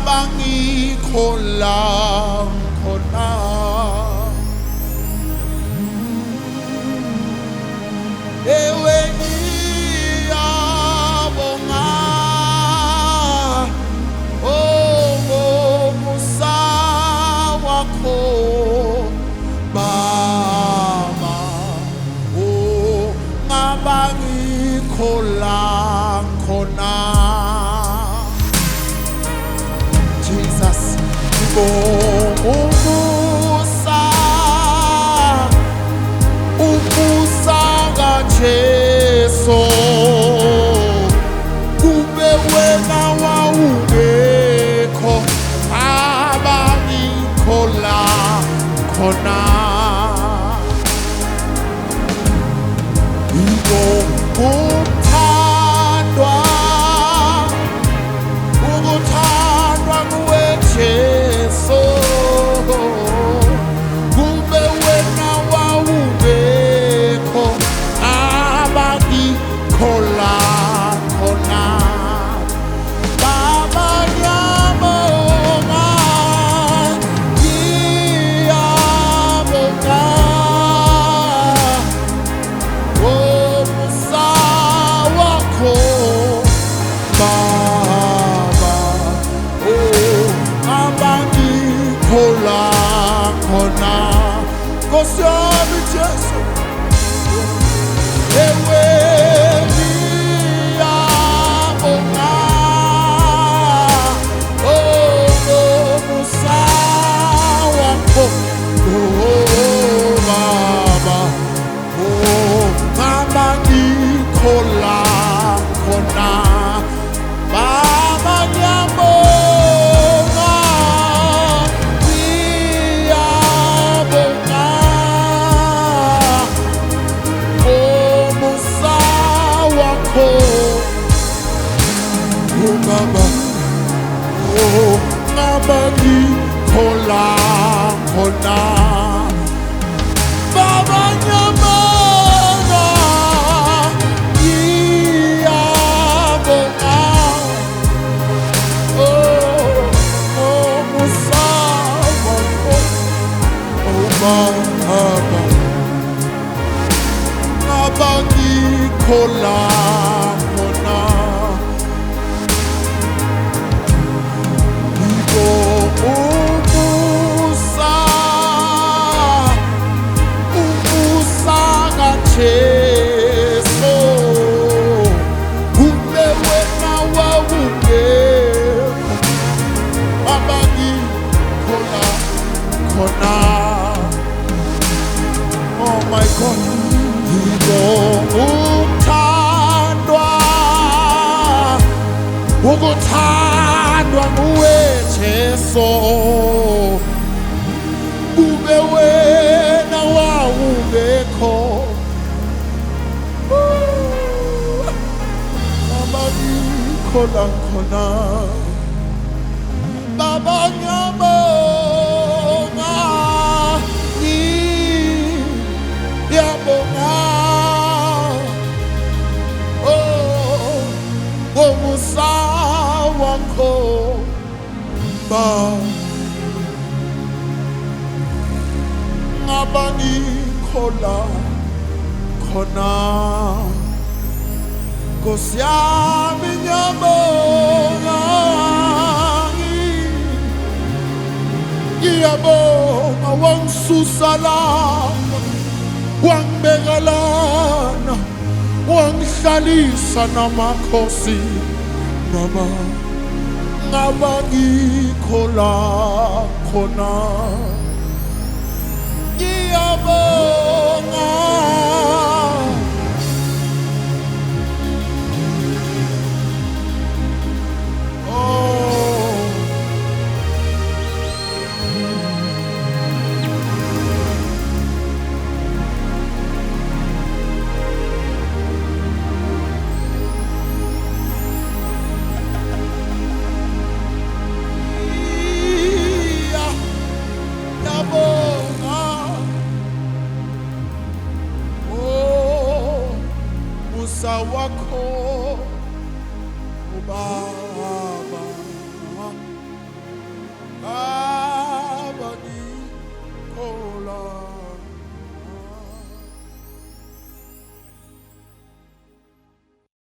ngabangikholang khona ewe ngiyabonga ngomusa wakho Baba ngabangikholang khona Jesus umusa kaJesu kube wena wawungekho abangikhola khona ukuthandwa nguwe Jesu kube wena wawungekho abangikhola khona Baba ngiyabonga ngomusa wakho Baba abangikhola khona Nkosi yami Jesu ewe ngiyabonga ngomusa wakho Baba abangikhola khona Baba ngiyabonga ngomusa wakho Baba abangikhola khona Baba ngiyabonga ngomusa wakho Baba abangikhola khona umusa kaJesu kube wena wawungekho abangikhola khona Oh my God ukuthandwa nguwe Jesu kube wena wawungekho abangikhola khona Baba ngiyabonga ngomusa wakho Baba ngabangikhola khona Nkosi yami ngiyabonga ngiyabonga wangisusa lana wangibeka lana wangihlalisa namakhosi Baba ngabangikhola khona ngiyabonga wakho Baba